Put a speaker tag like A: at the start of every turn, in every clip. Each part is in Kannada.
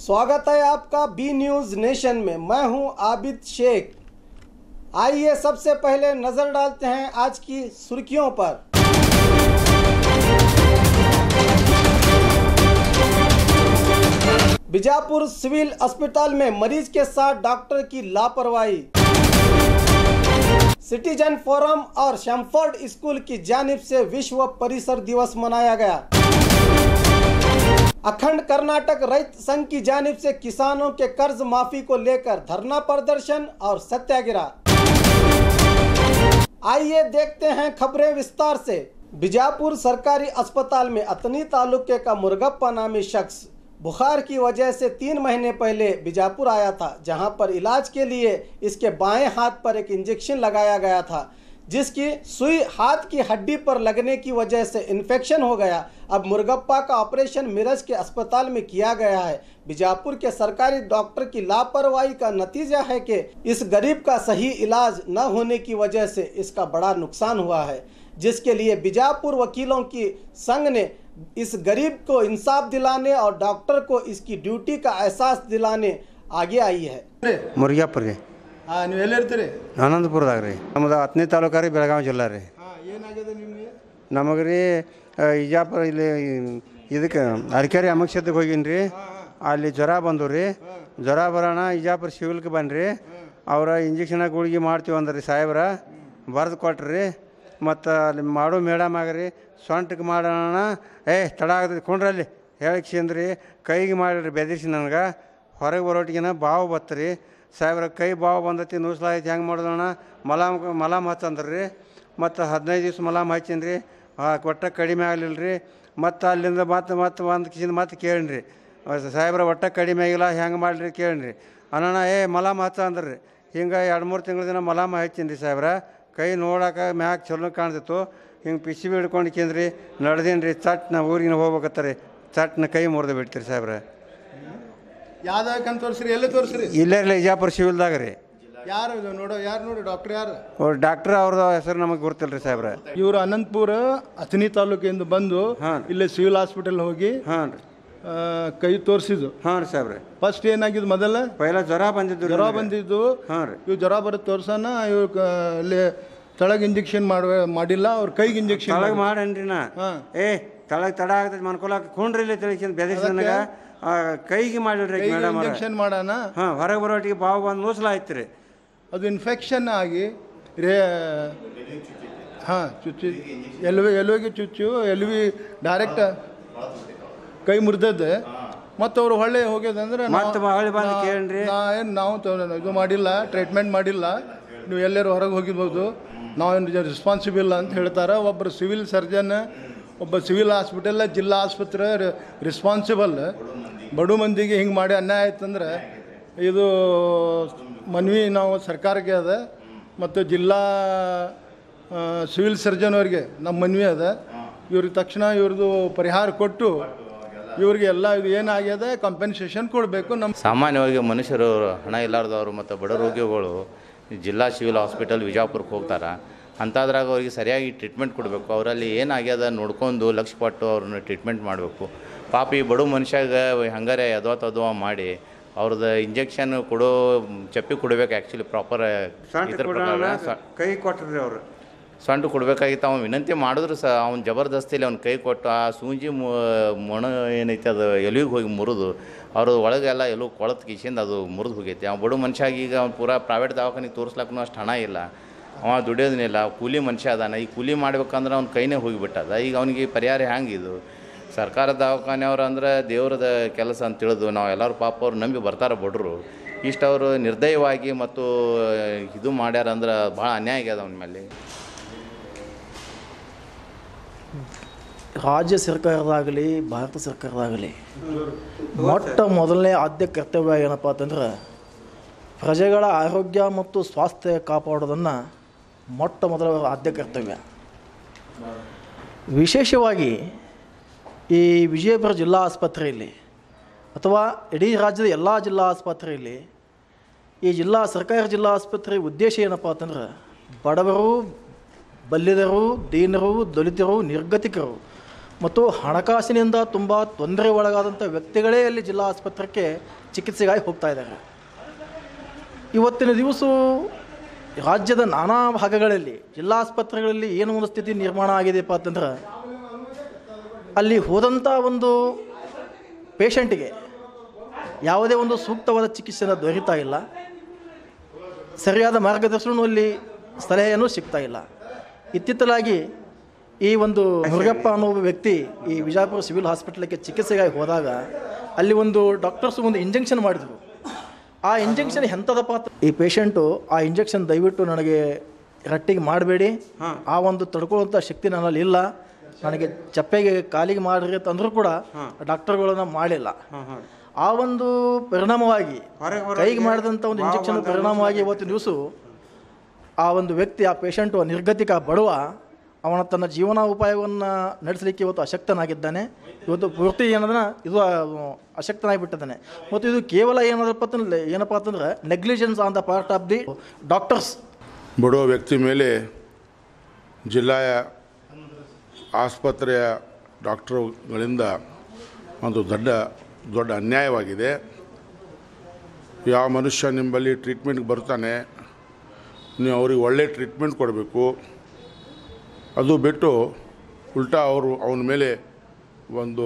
A: स्वागत है आपका बी न्यूज़ नेशन में। मैं हूं आबिद शेख। आइए सबसे पहले नजर डालते हैं आज की सुर्खियों पर। बीजापुर सिविल अस्पताल में मरीज के साथ डॉक्टर की लापरवाही। सिटीजन फोरम और शैमफोर्ड स्कूल की जानिब से विश्व परिसर दिवस मनाया गया। अखंड कर्नाटक रैत संघ की जानिब से किसानों के कर्ज माफी को लेकर धरना प्रदर्शन और सत्याग्रह। आइए देखते हैं खबरें विस्तार से। बीजापुर सरकारी अस्पताल में अतनी तालुके का मुर्गप्पा नामी शख्स बुखार की वजह से 3 महीने पहले बीजापुर आया था, जहां पर इलाज के लिए इसके बाएं हाथ पर एक इंजेक्शन लगाया गया था, जिसकी सुई हाथ की हड्डी पर लगने की वजह से इन्फेक्शन हो गया। अब मुर्गप्पा का ऑपरेशन मिरज के अस्पताल में किया गया है। बीजापुर के सरकारी डॉक्टर की लापरवाही का नतीजा है कि इस गरीब का सही इलाज न होने की वजह से इसका बड़ा नुकसान हुआ है, जिसके लिए बीजापुर वकीलों की संघ ने इस गरीब को इंसाफ दिलाने और डॉक्टर को इसकी ड्यूटी का एहसास दिलाने आगे आई है।
B: ಮುರುಗೇಪ್ಪ ರೀ
C: ನೀವು ಎಲ್ಲಿರ್ತೀರಿ?
B: ಆನಂದಪುರದಾಗ ರೀ ನಮ್ಮದು 10ನೇ ತಾಲೂಕು ರೀ, ಬೆಳಗಾವಿ ಜಿಲ್ಲಾ ರೀ.
C: ಏನಾಗಿದೆ ನಿಮಗೆ?
B: ನಮಗೆ ರೀ ಇಜಾಪುರ ಇಲ್ಲಿ ಇದಕ್ಕೆ ಅರಕೆರೆ ಅಮಕ್ಷತೆಗೆ ಹೋಗಿನಿ ರೀ. ಅಲ್ಲಿ ಜ್ವರ ಬಂದು ರೀ. ಜ್ವರ ಬರೋಣ ಇಜಾಪುರ ಸಿವಿಲ್ಗೆ ಬನ್ನಿರಿ, ಅವರ ಇಂಜೆಕ್ಷನ್ ಗುಳಿಗೆ ಮಾಡ್ತೀವಿ ಅಂದ್ರಿ ಸಾಹೇಬ್ರ, ಬರೆದು ಕೊಟ್ರಿ. ಮತ್ತು ಅಲ್ಲಿ ಮಾಡೋ ಮೇಡಮ್ ಆಗ್ರಿ ಸೊಂಟಕ್ಕೆ ಮಾಡೋಣ, ತಡ ಆಗ್ತದೆ ಕೊಂಡ್ರಲ್ಲಿ ಹೇಳಿಕ್ಸಿಂದ್ರಿ ಕೈಗೆ ಮಾಡಿರಿ ಬೆದರಿಸಿ ನನಗೆ. ಹೊರಗೆ ಬರೋಟಿಗೆನ ಬಾವು ಬತ್ತರಿ. ಸಾಹೇಬ್ರ ಕೈ ಬಾವು ಬಂದತಿ, ನೂಸ್ಲಾಯ್ತು, ಹೆಂಗೆ ಮಾಡೋಣ, ಮಲಾಮ್ ಹಚ್ಚಂದ್ರಿ ರೀ. ಮತ್ತು 15 ದಿವ್ಸ ಮಲಾಮ್ ಹಚ್ಚೀನಿ ರೀ, ಒಟ್ಟ ಕಡಿಮೆ ಆಗಲಿಲ್ಲ ರೀ. ಮತ್ತು ಅಲ್ಲಿಂದ ಮತ್ತೆ ಒಂದು ಕಿಸಿಂದ ಮತ್ತೆ ಕೇಳಿರಿ, ಸಾಹೇಬ್ರ ಒಟ್ಟ ಕಡಿಮೆ ಆಗಿಲ್ಲ, ಹೆಂಗೆ ಮಾಡಿರಿ ಕೇಳಿರಿ. ಅಣ್ಣ ಮಲಾಮ್ ಹಚ್ಚ ಅಂದ್ರಿ. ಹಿಂಗೆ 2-3 ತಿಂಗಳ ದಿನ ಮಲಾಮ ಹಚ್ಚೀನಿ ರೀ ಸಾಹೇಬ್ರ. ಕೈ ನೋಡೋಕೆ ಮ್ಯಾಗ ಚಲೋ ಕಾಣ್ತಿತ್ತು. ಹಿಂಗೆ ಪಿಸಿ ಹಿಡ್ಕೊಂಡು ಕೇಂದ್ರಿ ನಡೆದೀನಿ ರೀ. ಚಟ್ನ ಊರಿಗೆ ಹೋಗ್ಬೇಕತ್ತಾರೆ, ಚಟ್ನ ಕೈ ಮುರಿದು ಬಿಡ್ತೀರಿ ಸಾಹೇಬ್ರ.
C: ಯಾವ್ದಕ್ಕಂತ ತೋರಿಸ್ರಿ? ಎಲ್ಲಿ ತೋರಿಸ್ರಿ?
B: ಇಲ್ಲೇ ಇಲ್ಲ, ಇಜಾಪುರ ಸಿವಿಲ್ದಾಗ ರೀ.
C: ಯಾರು ನೋಡಿ ಡಾಕ್ಟರ್ ಯಾರು?
B: ಡಾಕ್ಟ್ರ್ ಅವ್ರದ್ದು ಹೆಸರು ನಮಗೆ ಗೊತ್ತಿಲ್ಲ ರೀ ಸಾಹೇಬ್ರ.
C: ಇವರು ಅನಂತಪುರ ಅಥಣಿ ತಾಲೂಕಿಂದ ಬಂದು ಇಲ್ಲೇ ಸಿವಿಲ್ ಹಾಸ್ಪಿಟಲ್ ಹೋಗಿ ಕೈ ತೋರಿಸಿದ್ದು.
B: ಹಾಂ ರೀ ಸಾಹೇಬ್ರೆ.
C: ಫಸ್ಟ್ ಏನಾಗಿದ್ದು? ಮೊದಲ
B: ಪೈಲ ಜ್ವರ ಬಂದಿದ್ದು.
C: ಹಾಂ ರೀ. ಇವು ಜ್ವರ ಬರೋದು ತೋರ್ಸನ, ಇವ್ ಅಲ್ಲಿ ತಳಗ ಇಂಜೆಕ್ಷನ್ ಮಾಡಿಲ್ಲ, ಅವ್ರ ಕೈಗೆ ಇಂಜೆಕ್ಷನ್
B: ತಳಗ ಮಾಡೇನ್ರಿ ನಾ. ತಳಗ ತಡ ಆಗ್ತದೆ ಮನ್ಕೊಳಕ್ಕೆ ಕೊಂಡ್ರಿ ಇಲ್ಲ ತಿಳಿಸಿ ಬೆದರಿಸಿ ನನಗೆ ಕೈಗೆ ಮಾಡಿಲ್ರಿ ಮೇಡಮ್.
C: ಇಂಜೆಕ್ಷನ್ ಮಾಡೋಣ.
B: ಹಾಂ, ಹೊರಗೆ ಬರೋಟಿಗೆ ಬಾವು ಬಂದು ನೂಸಲಾಯ್ತು ರೀ.
C: ಅದು ಇನ್ಫೆಕ್ಷನ್ ಆಗಿ ಚುಚ್ಚಿ ಎಲ್ವಿಗೆ ಚುಚ್ಚು ಡೈರೆಕ್ಟ್ ಕೈ ಮುರಿದದ್ದು. ಮತ್ತು ಅವ್ರು ಹೊಳ್ಳೆ ಹೋಗ್ಯದಂದ್ರೆ
B: ಮತ್ತೆ ಹೊಳ್ಳಿ ಬಂದು ಕೇಳ್ರಿ,
C: ನಾವು ಇದು ಮಾಡಿಲ್ಲ, ಟ್ರೀಟ್ಮೆಂಟ್ ಮಾಡಿಲ್ಲ, ನೀವು ಎಲ್ಲರೂ ಹೊರಗೆ ಹೋಗಿರ್ಬೋದು, ನಾವೇನು ರೆಸ್ಪಾನ್ಸಿಬಲ್ ಅಂತ ಹೇಳ್ತಾರೆ. ಒಬ್ಬರು ಸಿವಿಲ್ ಸರ್ಜನ್, ಒಬ್ಬ ಸಿವಿಲ್ ಹಾಸ್ಪಿಟಲ್, ಜಿಲ್ಲಾ ಆಸ್ಪತ್ರೆ ರೆಸ್ಪಾನ್ಸಿಬಲ್. ಬಡ ಮಂದಿಗೆ ಹಿಂಗೆ ಮಾಡಿ ಅನ್ಯಾಯ ಆಯ್ತಂದ್ರೆ ಇದು ಮನವಿ ನಾವು ಸರ್ಕಾರಕ್ಕೆ ಅದ, ಮತ್ತು ಜಿಲ್ಲಾ ಸಿವಿಲ್ ಸರ್ಜನ್ ಅವ್ರಿಗೆ ನಮ್ಮ ಮನವಿ ಅದ. ಇವ್ರಿಗೆ ತಕ್ಷಣ ಇವ್ರದ್ದು ಪರಿಹಾರ ಕೊಟ್ಟು ಇವ್ರಿಗೆ ಎಲ್ಲ ಇದು ಏನಾಗ್ಯದ ಕಾಂಪೆನ್ಸೇಷನ್ ಕೊಡಬೇಕು. ನಮ್ಮ
D: ಸಾಮಾನ್ಯವಾಗಿ ಮನುಷ್ಯರು ಹಣ ಇಲ್ಲಾರ್ದವರು ಮತ್ತು ಬಡ ರೋಗಿಗಳು ಜಿಲ್ಲಾ ಸಿವಿಲ್ ಹಾಸ್ಪಿಟಲ್ ವಿಜಾಪುರಕ್ಕೆ ಹೋಗ್ತಾರೆ. ಅಂಥದ್ರಾಗ ಅವ್ರಿಗೆ ಸರಿಯಾಗಿ ಟ್ರೀಟ್ಮೆಂಟ್ ಕೊಡಬೇಕು. ಅವರಲ್ಲಿ ಏನಾಗ್ಯದ ನೋಡ್ಕೊಂಡು ಲಕ್ಷ್ಯ ಪಟ್ಟು ಅವ್ರನ್ನ ಟ್ರೀಟ್ಮೆಂಟ್ ಮಾಡಬೇಕು. ಪಾಪ ಈ ಬಡ ಮನುಷ್ಯಾಗ ಹಂಗಾರೆ ಯದ್ವಾ ಮಾಡಿ ಅವ್ರದ್ದು ಇಂಜೆಕ್ಷನ್ ಕೊಡೋ ಚಪ್ಪಿ ಕೊಡಬೇಕು. ಆ್ಯಕ್ಚುಲಿ ಪ್ರಾಪರ್
B: ಕೈ ಕೊಟ್ಟರು ಅವರು
D: ಸೊಂಟ ಕೊಡಬೇಕಾಗಿತ್ತು. ಅವ್ನು ವಿನಂತಿ ಮಾಡಿದ್ರು ಅವ್ನು ಜಬರ್ದಸ್ತಿಲಿ ಅವ್ನು ಕೈ ಕೊಟ್ಟು ಆ ಸೂಜಿ ಮೊಣ ಏನೈತೆ ಅದು ಎಲುವಿಗೆ ಹೋಗಿ ಮುರಿದು ಅವರು ಒಳಗೆಲ್ಲ ಎಲ್ಲೂ ಕೊಳತು ಕಿಸಿಂದ ಅದು ಮುರಿದು ಹೋಗೈತಿ. ಅವ್ನು ಬಡ ಮನುಷ್ಯಾಗ ಈಗ ಅವ್ನು ಪೂರಾ ಪ್ರೈವೇಟ್ ದವಾಖಾನಿಗೆ ತೋರಿಸ್ಲಕ್ಕೂ ಅಷ್ಟು ಹಣ ಇಲ್ಲ, ಅವ ದುಡಿಯೋದನ್ನಿಲ್ಲ, ಕೂಲಿ ಮನುಷ್ಯ ಅದಾನ. ಈ ಕೂಲಿ ಮಾಡ್ಬೇಕಂದ್ರೆ ಅವ್ನ ಕೈನೇ ಹೋಗಿಬಿಟ್ಟದ. ಈಗ ಅವನಿಗೆ ಪರಿಹಾರ ಹೆಂಗಿದು? ಸರ್ಕಾರದ ದವಾಖಾನೆಯವ್ರು ಅಂದ್ರೆ ದೇವ್ರದ ಕೆಲಸ ಅಂತ ತಿಳಿದು ನಾವು ಎಲ್ಲರೂ ಪಾಪ ಅವ್ರು ನಂಬಿ ಬರ್ತಾರೆ ಬಡ್ರು. ಇಷ್ಟು ಅವರು ನಿರ್ದಯವಾಗಿ ಮತ್ತು ಇದು ಮಾಡ್ಯಾರ ಅಂದ್ರೆ ಭಾಳ ಅನ್ಯಾಯ ಆಗ್ಯದ ಅವನ ಮೇಲೆ.
E: ರಾಜ್ಯ ಸರ್ಕಾರದಾಗಲಿ ಭಾರತ ಸರ್ಕಾರದಾಗಲಿ ಮೊದಲನೇ ಆದ್ಯ ಕರ್ತವ್ಯ ಏನಪ್ಪ ಅಂತಂದ್ರೆ ಪ್ರಜೆಗಳ ಆರೋಗ್ಯ ಮತ್ತು ಸ್ವಾಸ್ಥ್ಯ ಕಾಪಾಡೋದನ್ನು ಮೊದಲ ಆದ್ಯ ಕರ್ತವ್ಯ. ವಿಶೇಷವಾಗಿ ಈ ವಿಜಯಪುರ ಜಿಲ್ಲಾ ಆಸ್ಪತ್ರೆಯಲ್ಲಿ ಅಥವಾ ಇಡೀ ರಾಜ್ಯದ ಎಲ್ಲ ಜಿಲ್ಲಾ ಆಸ್ಪತ್ರೆಯಲ್ಲಿ ಈ ಸರ್ಕಾರಿ ಜಿಲ್ಲಾ ಆಸ್ಪತ್ರೆ ಉದ್ದೇಶ ಏನಪ್ಪ ಅಂತಂದ್ರೆ ಬಡವರು, ಬಲ್ಲಿದರು, ದೀನರು, ದಲಿತರು, ನಿರ್ಗತಿಕರು ಮತ್ತು ಹಣಕಾಸಿನಿಂದ ತುಂಬ ತೊಂದರೆ ಒಳಗಾದಂಥ ವ್ಯಕ್ತಿಗಳೇ ಅಲ್ಲಿ ಜಿಲ್ಲಾ ಆಸ್ಪತ್ರೆಗೆ ಚಿಕಿತ್ಸೆಗಾಗಿ ಹೋಗ್ತಾ ಇದ್ದಾರೆ. ಇವತ್ತಿನ ದಿವಸ ರಾಜ್ಯದ ನಾನಾ ಭಾಗಗಳಲ್ಲಿ ಜಿಲ್ಲಾ ಆಸ್ಪತ್ರೆಗಳಲ್ಲಿ ಏನು ಒಂದು ಸ್ಥಿತಿ ನಿರ್ಮಾಣ ಆಗಿದೆಯಪ್ಪ ಅಂತಂದ್ರೆ, ಅಲ್ಲಿ ಹೋದಂಥ ಒಂದು ಪೇಷಂಟಿಗೆ ಯಾವುದೇ ಒಂದು ಸೂಕ್ತವಾದ ಚಿಕಿತ್ಸೆನ ದೊರೀತಾ ಇಲ್ಲ, ಸರಿಯಾದ ಮಾರ್ಗದರ್ಶನ ಅಲ್ಲಿ ಸಲಹೆಯನ್ನು ಸಿಗ್ತಾ ಇಲ್ಲ. ಇತ್ತಿತ್ತಲಾಗಿ ಈ ಒಂದು ಮುರುಗಪ್ಪ ಅನ್ನೋ ಒಬ್ಬ ವ್ಯಕ್ತಿ ಈ ವಿಜಯಪುರ ಸಿವಿಲ್ ಹಾಸ್ಪಿಟಲ್ಗೆ ಚಿಕಿತ್ಸೆಗಾಗಿ ಹೋದಾಗ ಅಲ್ಲಿ ಒಂದು ಡಾಕ್ಟರ್ಸ್ ಒಂದು ಇಂಜೆಕ್ಷನ್ ಮಾಡಿದರು. ಆ ಇಂಜೆಕ್ಷನ್ ಎಂಥದಪ್ಪ ಈ ಪೇಷಂಟು ಆ ಇಂಜೆಕ್ಷನ್ ದಯವಿಟ್ಟು ನನಗೆ ರಟ್ಟಿಗೆ ಮಾಡಬೇಡಿ, ಆ ಒಂದು ತಡ್ಕೊಳ್ಳುವಂಥ ಶಕ್ತಿ ನನ್ನಲ್ಲಿ ಇಲ್ಲ, ನನಗೆ ಚಪ್ಪೆಗೆ ಕಾಲಿಗೆ ಮಾಡಿರಿ ಅಂತಂದ್ರೂ ಕೂಡ ಡಾಕ್ಟರ್ಗಳನ್ನ ಮಾಡಿಲ್ಲ. ಆ ಒಂದು ಪರಿಣಾಮವಾಗಿ ಕೈಗೆ ಮಾಡಿದಂಥ ಒಂದು ಇಂಜೆಕ್ಷನ್ ಪರಿಣಾಮವಾಗಿ ಇವತ್ತಿನ ದಿವಸ ಆ ಒಂದು ವ್ಯಕ್ತಿ ಆ ಪೇಷಂಟು ನಿರ್ಗತಿಕ ಬಡವ ಅವನ ತನ್ನ ಜೀವನೋಪಾಯವನ್ನು ನಡೆಸಲಿಕ್ಕೆ ಇವತ್ತು ಅಶಕ್ತನಾಗಿದ್ದಾನೆ. ಇವತ್ತು ಪೂರ್ತಿ ಏನಂದ್ರೆ ಇದು ಅಶಕ್ತನಾಗಿಬಿಟ್ಟಿದ್ದಾನೆ. ಮತ್ತು ಇದು ಕೇವಲ ಏನಪ್ಪ ಅಂತಂದ್ರೆ negligence on the part of the doctors.
F: ಬಡವ ವ್ಯಕ್ತಿ ಮೇಲೆ ಜಿಲ್ಲೆಯ ಆಸ್ಪತ್ರೆಯ ಡಾಕ್ಟರ್ಗಳಿಂದ ಒಂದು ದೊಡ್ಡ ಅನ್ಯಾಯವಾಗಿದೆ. ಯಾವ ಮನುಷ್ಯ ನಿಮ್ಮಲ್ಲಿ ಟ್ರೀಟ್ಮೆಂಟ್ಗೆ ಬರ್ತಾನೆ, ನೀವು ಅವ್ರಿಗೆ ಒಳ್ಳೆ ಟ್ರೀಟ್ಮೆಂಟ್ ಕೊಡಬೇಕು. ಅದು ಬಿಟ್ಟು ಉಲ್ಟಾ ಅವನ ಮೇಲೆ ಒಂದು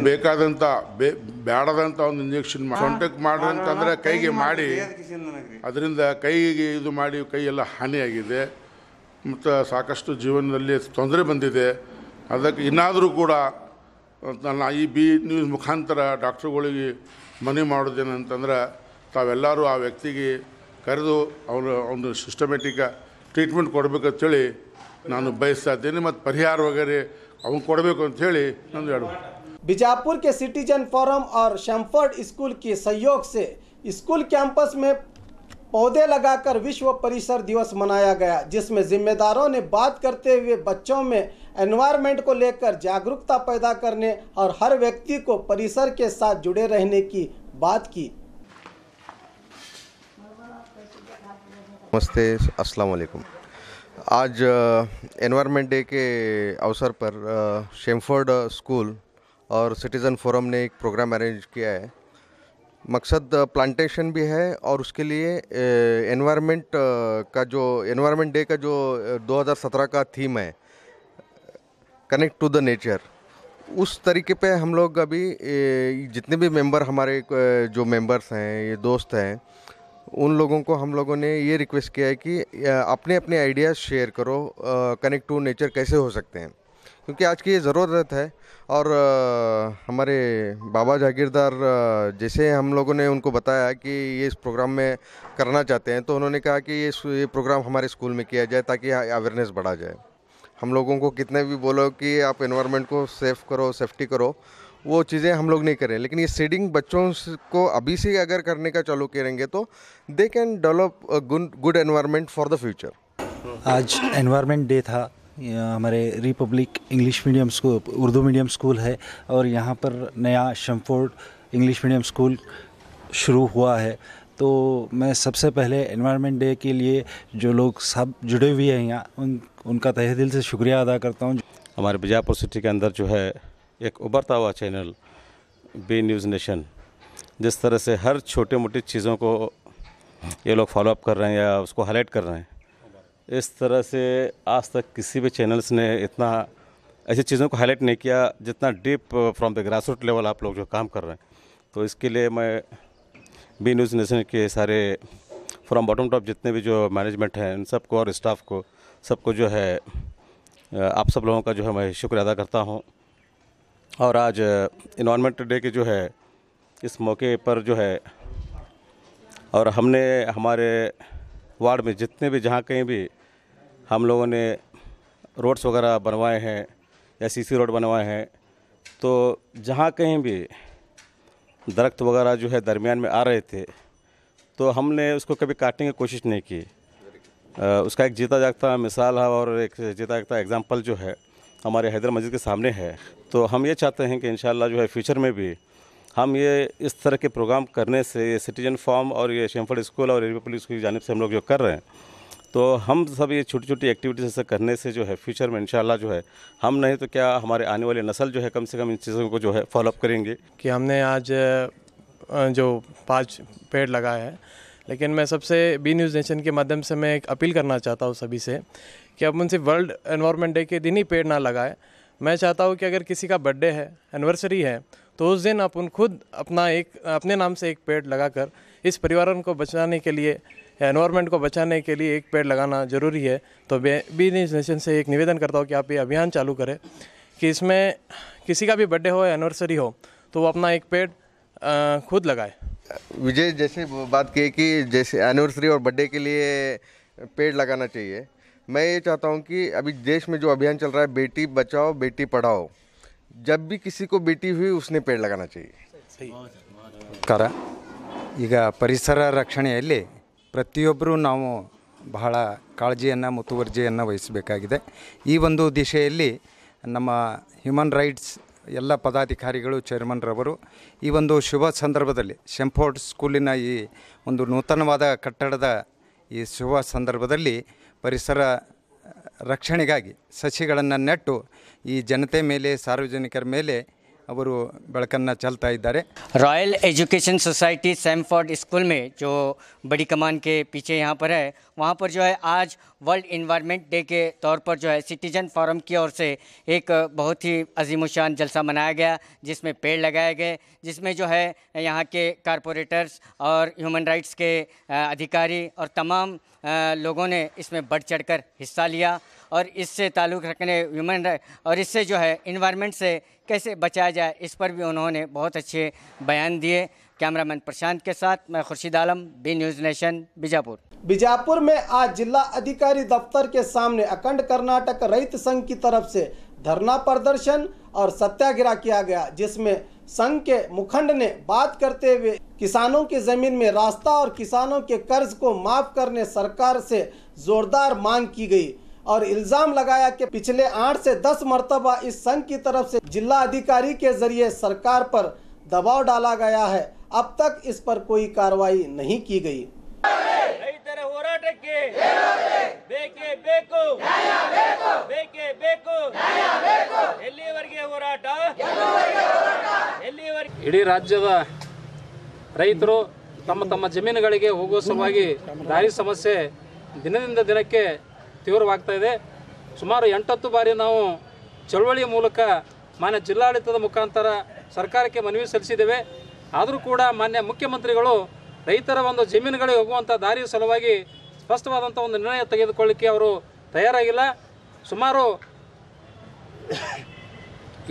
F: ಬೇಕಾದಂಥ ಬೇಡದಂಥ ಒಂದು ಇಂಜೆಕ್ಷನ್ ಸೊಂಟಕ್ಕೆ ಮಾಡ್ರಿ ಅಂತಂದರೆ ಕೈಗೆ ಮಾಡಿ ಅದರಿಂದ ಕೈಗೆ ಇದು ಮಾಡಿ ಕೈಯೆಲ್ಲ ಹಾನಿಯಾಗಿದೆ ಮತ್ತು ಸಾಕಷ್ಟು ಜೀವನದಲ್ಲಿ ತೊಂದರೆ ಬಂದಿದೆ. ಅದಕ್ಕೆ ಇನ್ನಾದರೂ ಕೂಡ ನಾನು ಈ ಬಿ ನ್ಯೂಸ್ ಮುಖಾಂತರ ಡಾಕ್ಟ್ರುಗಳಿಗೆ ಮನವಿ ಮಾಡೋದೇನಂತಂದ್ರೆ, ತಾವೆಲ್ಲರೂ ಆ ವ್ಯಕ್ತಿಗೆ ಕರೆದು ಅವನು ಸಿಸ್ಟಮೆಟಿಕ್ ಟ್ರೀಟ್ಮೆಂಟ್ ಕೊಡಬೇಕಂತೇಳಿ ನಾನು ಬಯಸ್ತಾ ಇದ್ದೇನೆ. ಮತ್ತು ಪರಿಹಾರ ವಗैरे ಅವನು ಕೊಡಬೇಕು ಅಂಥೇಳಿ ನಂದು ಹೇಳು.
A: बीजापुर के सिटीजन फोरम और शैमफोर्ड स्कूल के सहयोग से स्कूल कैंपस में पौधे लगाकर विश्व परिसर दिवस मनाया गया, जिसमें जिम्मेदारों ने बात करते हुए बच्चों में एनवायरनमेंट को लेकर जागरूकता पैदा करने और हर व्यक्ति को परिसर के साथ जुड़े रहने की बात की।
G: नमस्ते, अस्सलाम वालेकुम। आज एनवायरनमेंट डे के अवसर पर शैमफोर्ड स्कूल और सिटीज़न फोरम ने एक प्रोग्राम अरेंज किया है। मकसद प्लांटेशन भी है और उसके लिए एनवायरनमेंट डे का जो 2017 का थीम है, कनेक्ट टू द नेचर, उस तरीके पे हम लोग अभी जितने भी मेंबर हमारे जो मेंबर्स हैं, ये दोस्त हैं, उन लोगों को हम लोगों ने ये रिक्वेस्ट किया है कि अपने अपने आइडियाज़ शेयर करो, कनेक्ट टू नेचर कैसे हो सकते हैं, क्योंकि आज की ये ज़रूरत है। और हमारे बाबा जागीरदार जैसे हम लोगों ने उनको बताया कि ये इस प्रोग्राम में करना चाहते हैं, तो उन्होंने कहा कि ये प्रोग्राम हमारे स्कूल में किया जाए ताकि अवेयरनेस बढ़ा जाए। हम लोगों को कितने भी बोलो कि आप एनवायरनमेंट को सेफ करो, सेफ्टी करो, वो चीज़ें हम लोग नहीं करें, लेकिन ये सीडिंग बच्चों को अभी से अगर करने का चालू करेंगे तो they can develop a good environment for the future.
H: आज एनवायरनमेंट डे था। हमारे Republic English medium school, Urdu medium school है, और यहाँ पर नया शैमफोर्ड इंग्लिश मीडियम स्कूल शुरू हुआ है। तो मैं सबसे पहले एनवायरनमेंट डे के लिए जो लोग सब जुड़े हुए हैं यहाँ, उनका तहे दिल से शुक्रिया अदा करता हूँ।
I: हमारे बीजापुर सिटी के अंदर जो है एक उभरता हुआ चैनल बी न्यूज़ नेशन, जिस तरह से हर छोटे मोटी चीज़ों को ये लोग फॉलोअप कर रहे हैं या उसको हाईलाइट कर रहे हैं, इस तरह से आज तक किसी भी चैनल्स ने इतना ऐसी चीज़ों को हाईलाइट नहीं किया जितना deep from the grass root level आप लोग जो काम कर रहे हैं। तो इसके लिए मैं बी न्यूज़ नेशन के सारे फ्रॉम बॉटम टॉप जितने भी जो मैनेजमेंट हैं उन सबको और स्टाफ को सबको जो है आप सब लोगों का जो है मैं शुक्रिया अदा करता हूँ। और आज एनवायरनमेंट डे के जो है इस मौके पर जो है, और हमने हमारे वार्ड में जितने भी जहाँ कहीं भी हम लोगों ने रोड्स वगैरह बनवाए हैं या सीसी रोड बनवाए हैं, तो जहाँ कहीं भी दरख्त वगैरह जो है दरमियान में आ रहे थे तो हमने उसको कभी काटने की कोशिश नहीं की। उसका एक जीता जागता मिसाल है और एक जीता जागता एग्जाम्पल जो है हमारे हैदर मस्जिद के सामने है। तो हम ये चाहते हैं कि इंशाल्लाह जो है फ्यूचर में भी हम ये इस तरह के प्रोग्राम करने से, ये सिटीजन फॉर्म और ये शैमफोर्ड स्कूल और रिपब्लिक स्कूल की जानिब से हम लोग जो कर रहे हैं, तो हम सब ये छोटी छोटी एक्टिविटीज़ ऐसे करने से जो है फ्यूचर में इंशाल्लाह जो है हम नहीं तो क्या हमारे आने वाली नस्ल जो है कम से कम इन चीज़ों को जो है फॉलोअप करेंगे।
J: कि हमने आज जो 5 पेड़ लगाए हैं, लेकिन मैं सबसे बी न्यूज़ नेशन के माध्यम से मैं एक अपील करना चाहता हूँ सभी से कि अपन सिर्फ वर्ल्ड एनवायरनमेंट डे के दिन ही पेड़ ना लगाए। मैं चाहता हूँ कि अगर किसी का बर्थडे है, एनिवर्सरी है, तो उस दिन अपन खुद अपने नाम से एक पेड़ लगाकर इस पर्यावरण को बचाने के लिए, एनवायरनमेंट को बचाने के लिए एक पेड़ लगाना ज़रूरी है। तो बी न्यूज़ नेशन से एक निवेदन करता हूँ कि आप ये अभियान चालू करें कि इसमें किसी का भी बर्थडे हो, एनिवर्सरी हो, तो वो अपना एक पेड़ खुद लगाए।
G: विजय जैसे बात की कि जैसे एनिवर्सरी और बर्थडे के लिए पेड़ लगाना चाहिए, मैं ये चाहता हूँ कि अभी देश में जो अभियान चल रहा है बेटी बचाओ बेटी पढ़ाओ, जब भी किसी को बेटी हुई उसने पेड़ लगाना चाहिए।
K: ಈಗ ಪರಿಸರ ರಕ್ಷಣೆಯಲ್ಲಿ ಪ್ರತಿಯೊಬ್ಬರೂ ನಾವು ಬಹಳ ಕಾಳಜಿಯನ್ನು ಮುತುವರ್ಜಿಯನ್ನು ವಹಿಸಬೇಕಾಗಿದೆ. ಈ ಒಂದು ದಿಶೆಯಲ್ಲಿ ನಮ್ಮ ಹ್ಯೂಮನ್ ರೈಟ್ಸ್ ಎಲ್ಲ ಪದಾಧಿಕಾರಿಗಳು, ಚೇರ್ಮನ್ರವರು ಈ ಒಂದು ಶುಭ ಸಂದರ್ಭದಲ್ಲಿ ಶೆಂಫೋರ್ಡ್ ಸ್ಕೂಲಿನ ಈ ಒಂದು ನೂತನವಾದ ಕಟ್ಟಡದ ಈ ಶುಭ ಸಂದರ್ಭದಲ್ಲಿ ಪರಿಸರ ರಕ್ಷಣೆಗಾಗಿ ಸಸಿಗಳನ್ನು ನೆಟ್ಟು ಈ ಜನತೆ ಮೇಲೆ, ಸಾರ್ವಜನಿಕರ ಮೇಲೆ ಅವರು ಬೆಳಕನ್ನು ಚೆಲ್ತಾ ಇದ್ದಾರೆ.
L: Royal education society Samford school में जो बड़ी कमान के पीछे यहाँ पर है, वहाँ पर जो है आज वर्ल्ड इन्वायरमेंट डे के तौर पर जो है सिटीजन फोरम की ओर से एक बहुत ही अजीमुशान जलसा मनाया गया, जिसमें पेड़ लगाए गए, जिसमें जो है यहाँ के कारपोरेटर्स और ह्यूमन राइट्स के अधिकारी और तमाम लोगों ने इसमें बढ़ चढ़कर हिस्सा लिया और इससे ताल्लुक़ रखने ह्यूमन और इससे जो है इन्वायरमेंट से कैसे बचाया जाए इस पर भी उन्होंने बहुत अच्छे बयान दिए। कैमरामैन प्रशांत के साथ मैं Khurshid Alam, B News Nation, Bijapur.
A: Bijapur में आज जिला अधिकारी दफ्तर के सामने अखंड कर्नाटक रैत संघ की तरफ से धरना प्रदर्शन और सत्याग्रह किया गया, जिसमें संघ के मुखंड ने बात करते हुए किसानों की जमीन में रास्ता और किसानों के कर्ज को माफ करने सरकार से जोरदार मांग की गई और इल्जाम लगाया कि पिछले 8 से 10 मरतबा इस संघ की तरफ से जिला अधिकारी के जरिए सरकार पर दबाव डाला गया है, अब तक इस पर कोई कार्रवाई नहीं की गई।
M: ಇಡೀ ರಾಜ್ಯದ ರೈತರು ತಮ್ಮ ತಮ್ಮ ಜಮೀನುಗಳಿಗೆ ಹೋಗುವ ಸಲುವಾಗಿ ದಾರಿ ಸಮಸ್ಯೆ ದಿನದಿಂದ ದಿನಕ್ಕೆ ತೀವ್ರವಾಗ್ತಾ ಇದೆ. ಸುಮಾರು 8-10 ಬಾರಿ ನಾವು ಚಳವಳಿಯ ಮೂಲಕ ಮಾನ್ಯ ಜಿಲ್ಲಾಡಳಿತದ ಮುಖಾಂತರ ಸರ್ಕಾರಕ್ಕೆ ಮನವಿ ಸಲ್ಲಿಸಿದ್ದೇವೆ. ಆದರೂ ಕೂಡ ಮಾನ್ಯ ಮುಖ್ಯಮಂತ್ರಿಗಳು ರೈತರ ಒಂದು ಜಮೀನುಗಳಿಗೆ ಹೋಗುವಂಥ ದಾರಿಯ ಸಲುವಾಗಿ ಸ್ಪಷ್ಟವಾದಂಥ ಒಂದು ನಿರ್ಣಯ ತೆಗೆದುಕೊಳ್ಳಿಕ್ಕೆ ಅವರು ತಯಾರಾಗಿಲ್ಲ. ಸುಮಾರು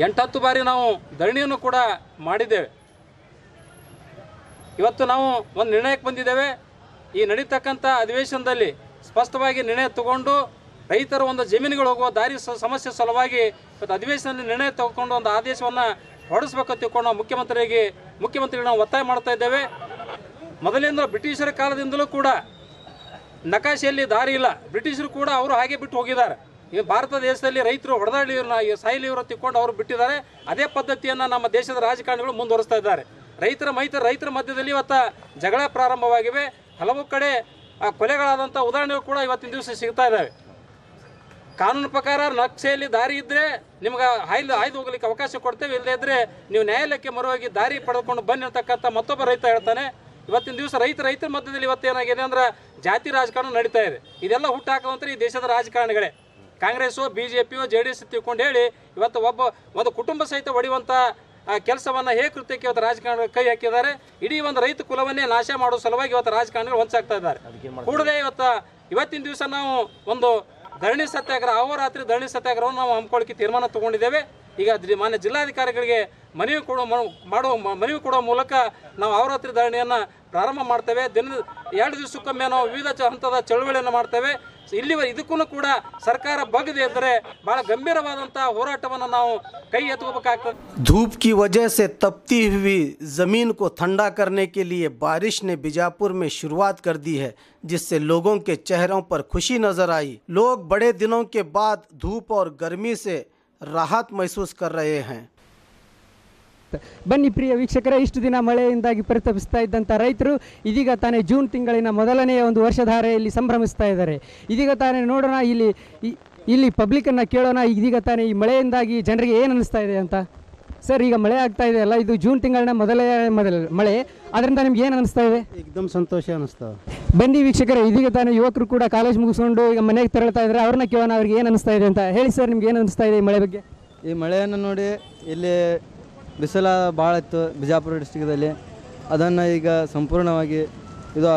M: 8-10 ಬಾರಿ ನಾವು ಧರಣಿಯನ್ನು ಕೂಡ ಮಾಡಿದ್ದೇವೆ. ಇವತ್ತು ನಾವು ಒಂದು ನಿರ್ಣಯಕ್ಕೆ ಬಂದಿದ್ದೇವೆ. ಈ ನಡೀತಕ್ಕಂಥ ಅಧಿವೇಶನದಲ್ಲಿ ಸ್ಪಷ್ಟವಾಗಿ ನಿರ್ಣಯ ತಗೊಂಡು ರೈತರ ಒಂದು ಜಮೀನುಗಳು ಹೋಗುವ ದಾರಿ ಸಮಸ್ಯೆ ಸಲುವಾಗಿ ಇವತ್ತು ಅಧಿವೇಶನದಲ್ಲಿ ನಿರ್ಣಯ ತಗೊಂಡು ಒಂದು ಆದೇಶವನ್ನು ಹೊರಡಿಸ್ಬೇಕಂತ ತಿಳ್ಕೊಂಡು ಮುಖ್ಯಮಂತ್ರಿಗಳು ನಾವು ಒತ್ತಾಯ ಮಾಡ್ತಾ ಇದ್ದೇವೆ. ಮೊದಲಿಂದ ಬ್ರಿಟಿಷರ ಕಾಲದಿಂದಲೂ ಕೂಡ ನಕಾಶೆಯಲ್ಲಿ ದಾರಿ ಇಲ್ಲ. ಬ್ರಿಟಿಷರು ಕೂಡ ಅವರು ಹಾಗೆ ಬಿಟ್ಟು ಹೋಗಿದ್ದಾರೆ. ಈ ಭಾರತ ದೇಶದಲ್ಲಿ ರೈತರು ಹೊಡೆದಾಡಿ ಸಾಯಿಲಿ ಇವರು ತಿಳ್ಕೊಂಡು ಅವರು ಬಿಟ್ಟಿದ್ದಾರೆ. ಅದೇ ಪದ್ಧತಿಯನ್ನು ನಮ್ಮ ದೇಶದ ರಾಜಕಾರಣಿಗಳು ಮುಂದುವರಿಸ್ತಾ ಇದ್ದಾರೆ. ರೈತರ ಮಧ್ಯದಲ್ಲಿ ಇವತ್ತು ಜಗಳ ಪ್ರಾರಂಭವಾಗಿವೆ. ಹಲವು ಕಡೆ ಕೊಲೆಗಳಾದಂಥ ಉದಾಹರಣೆಗಳು ಕೂಡ ಇವತ್ತಿನ ದಿವಸ ಸಿಗ್ತಾ ಇದ್ದಾವೆ. ಕಾನೂನು ಪ್ರಕಾರ ನಕ್ಷೆಯಲ್ಲಿ ದಾರಿ ಇದ್ದರೆ ನಿಮ್ಗೆ ಆಯ್ದು ಹೋಗ್ಲಿಕ್ಕೆ ಅವಕಾಶ ಕೊಡ್ತೇವೆ, ಇಲ್ಲದೇ ಇದ್ದರೆ ನೀವು ನ್ಯಾಯಾಲಯಕ್ಕೆ ಮರುವಾಗಿ ದಾರಿ ಪಡೆದುಕೊಂಡು ಬನ್ನಿ ಅಂತಕ್ಕಂಥ ಮತ್ತೊಬ್ಬ ರೈತ ಹೇಳ್ತಾನೆ. ಇವತ್ತಿನ ದಿವಸ ರೈತರ ಮಧ್ಯದಲ್ಲಿ ಇವತ್ತೇನಾಗಿದೆ ಅಂದ್ರೆ ಜಾತಿ ರಾಜಕಾರಣ ನಡೀತಾ ಇದೆ. ಇದೆಲ್ಲ ಹುಟ್ಟಾಕುವಂಥ ಈ ದೇಶದ ರಾಜಕಾರಣಿಗಳೇ, ಕಾಂಗ್ರೆಸ್ಸು, BJPಯೋ, JDS ತಿಳ್ಕೊಂಡು ಹೇಳಿ ಇವತ್ತು ಒಂದು ಕುಟುಂಬ ಸಹಿತ ಹೊಡೆಯುವಂಥ ಕೆಲಸವನ್ನು ಕೃತ್ಯಕ್ಕೆ ಇವತ್ತು ರಾಜಕಾರಣಿಗಳು ಕೈ ಹಾಕಿದ್ದಾರೆ. ಇಡೀ ಒಂದು ರೈತ ಕುಲವನ್ನೇ ನಾಶ ಮಾಡುವ ಸಲುವಾಗಿ ಇವತ್ತು ರಾಜಕಾರಣಿಗಳು ಹೊಂಚಾಗ್ತಾ ಇದ್ದಾರೆ. ಕೂಡಲೇ ಇವತ್ತಿನ ದಿವಸ ನಾವು ಒಂದು ಧರಣಿ ಸತ್ಯಾಗ್ರಹ, ಅಹೋರಾತ್ರಿ ಧರಣಿ ಸತ್ಯಾಗ್ರಹವನ್ನು ನಾವು ಹಮ್ಮಿಕೊಳ್ಳಿಕ್ಕೆ ತೀರ್ಮಾನ ತಗೊಂಡಿದ್ದೇವೆ. ಈಗ ಮಾನ್ಯ ಜಿಲ್ಲಾಧಿಕಾರಿಗಳಿಗೆ ಮನವಿ ಕೊಡುವ ಮೂಲಕ ನಾವು ಅಹೋರಾತ್ರಿ ಧರಣಿಯನ್ನು ಪ್ರಾರಂಭ ಮಾಡ್ತೇವೆ. 2 ದಿವಸಕ್ಕೊಮ್ಮೆ ನಾವು ವಿವಿಧ ಹಂತದ ಚಳವಳಿಯನ್ನು ಮಾಡ್ತೇವೆ. ಇದಕ್ಕೂ ಕೂಡ ಸರ್ಕಾರ ಬಗ್ಗದೆ ಇದ್ದರೆ ಬಹಳ ಗಂಭೀರವಾದಂತಹ ಹೋರಾಟವನ್ನು ನಾವು ಕೈ ಎತ್ತಬೇಕಾಗ್ತದೆ.
A: धूप की वजह से तपती हुई जमीन को ठंडा करने के लिए बारिश ने बीजापुर में शुरुआत कर दी है, जिससे लोगों के चेहरों पर खुशी नजर आई। लोग बड़े दिनों के बाद धूप और गर्मी से राहत महसूस कर रहे हैं।
N: ಬನ್ನಿ ಪ್ರಿಯ ವೀಕ್ಷಕರೇ, ಇಷ್ಟು ದಿನ ಮಳೆಯಿಂದಾಗಿ ಪರಿತಪಿಸ್ತಾ ಇದ್ದಂಥ ರೈತರು ಇದೀಗ ತಾನೇ ಜೂನ್ ತಿಂಗಳಿನ ಮೊದಲನೆಯ ಒಂದು ವರ್ಷಧಾರೆಯಲ್ಲಿ ಸಂಭ್ರಮಿಸ್ತಾ ಇದ್ದಾರೆ. ಇದೀಗ ತಾನೇ ನೋಡೋಣ, ಇಲ್ಲಿ ಪಬ್ಲಿಕ್ಕನ್ನು ಕೇಳೋಣ. ಇದೀಗ ತಾನೇ ಈ ಮಳೆಯಿಂದಾಗಿ ಜನರಿಗೆ ಏನು ಅನ್ನಿಸ್ತಾ ಇದೆ ಅಂತ. ಸರ್, ಈಗ ಮಳೆ ಆಗ್ತಾ ಇದೆ ಅಲ್ಲ, ಇದು ಜೂನ್ ತಿಂಗಳಿನ ಮೊದಲ ಮಳೆ, ಅದರಿಂದ ನಿಮ್ಗೆ ಏನು ಅನ್ನಿಸ್ತಾ ಇದೆ?
O: ಏಕದಮ್ ಸಂತೋಷ ಅನ್ನಿಸ್ತಾ.
N: ಬನ್ನಿ ವೀಕ್ಷಕರೇ, ಇದೀಗ ತಾನೇ ಯುವಕರು ಕೂಡ ಕಾಲೇಜ್ ಮುಗಿಸ್ಕೊಂಡು ಈಗ ಮನೆಗೆ ತೆರಳ್ತಾ ಇದ್ದಾರೆ. ಅವ್ರನ್ನ ಕೇಳೋಣ, ಅವ್ರಿಗೆ ಏನು ಅನ್ನಿಸ್ತಾ ಇದೆ ಅಂತ. ಹೇಳಿ ಸರ್, ನಿಮ್ಗೆ ಏನು ಅನ್ನಿಸ್ತಾ ಇದೆ ಈ ಮಳೆ ಬಗ್ಗೆ?
O: ಈ ಮಳೆಯನ್ನು ನೋಡಿ, ಇಲ್ಲಿ ಬಿಸಿಲು ಭಾಳ ಇತ್ತು ಬಿಜಾಪುರ ಡಿಸ್ಟಿಕ್ದಲ್ಲಿ, ಅದನ್ನು ಈಗ ಸಂಪೂರ್ಣವಾಗಿ ಇದು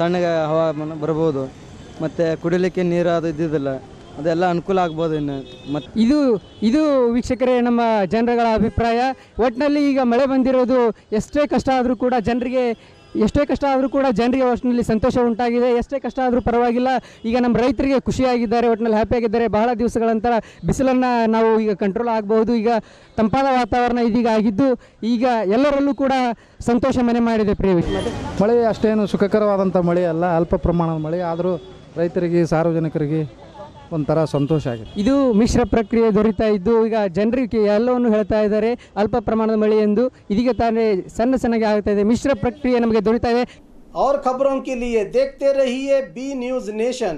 O: ತಣ್ಣಗೆ ಹವಾಮಾನ ಬರ್ಬೋದು, ಮತ್ತು ಕುಡಿಲಿಕ್ಕೆ ನೀರು ಅದು ಇದ್ದಿದ್ದಿಲ್ಲ, ಅದೆಲ್ಲ ಅನುಕೂಲ ಆಗ್ಬೋದು ಇನ್ನು. ಮತ್ತು
N: ಇದು ವೀಕ್ಷಕರೇ ನಮ್ಮ ಜನರುಗಳ ಅಭಿಪ್ರಾಯ. ಒಟ್ಟಿನಲ್ಲಿ ಈಗ ಮಳೆ ಬಂದಿರೋದು ಎಷ್ಟೇ ಕಷ್ಟ ಆದರೂ ಕೂಡ ಜನರಿಗೆ ಒಟ್ಟಿನಲ್ಲಿ ಸಂತೋಷ ಉಂಟಾಗಿದೆ. ಎಷ್ಟೇ ಕಷ್ಟ ಆದರೂ ಪರವಾಗಿಲ್ಲ, ಈಗ ನಮ್ಮ ರೈತರಿಗೆ ಖುಷಿಯಾಗಿದ್ದಾರೆ, ಒಟ್ಟಿನಲ್ಲಿ ಹ್ಯಾಪಿಯಾಗಿದ್ದಾರೆ. ಬಹಳ ದಿವಸಗಳ ನಂತರ ಬಿಸಿಲನ್ನು ನಾವು ಈಗ ಕಂಟ್ರೋಲ್ ಆಗಬಹುದು. ಈಗ ತಂಪಾದ ವಾತಾವರಣ ಇದೀಗ ಆಗಿದ್ದು ಈಗ ಎಲ್ಲರಲ್ಲೂ ಕೂಡ ಸಂತೋಷ ಮನೆ ಮಾಡಿದೆ.
P: ಮಳೆ ಅಷ್ಟೇನು ಸುಖಕರವಾದಂಥ ಮಳೆ ಅಲ್ಲ, ಅಲ್ಪ ಪ್ರಮಾಣದ ಮಳೆ, ಆದರೂ ರೈತರಿಗೆ ಸಾರ್ವಜನಿಕರಿಗೆ ಒಂಥರ ಸಂತೋಷ ಆಗಿದೆ.
N: ಇದು ಮಿಶ್ರ ಪ್ರಕ್ರಿಯೆ ದೊರೀತಾ ಇದ್ದು ಈಗ ಜನರಿಗೆ ಎಲ್ಲವನ್ನು ಹೇಳ್ತಾ ಇದ್ದಾರೆ ಅಲ್ಪ ಪ್ರಮಾಣದ ಮಳೆ ಎಂದು. ಇದೀಗ ತಾನೇ ಸಣ್ಣಗೆ ಆಗ್ತಾ ಇದೆ, ಮಿಶ್ರ ಪ್ರಕ್ರಿಯೆ ನಮಗೆ ದೊರೀತಾ ಇದೆ.
A: और खबरों के लिए देखते रहिए बी न्यूज़ नेशन।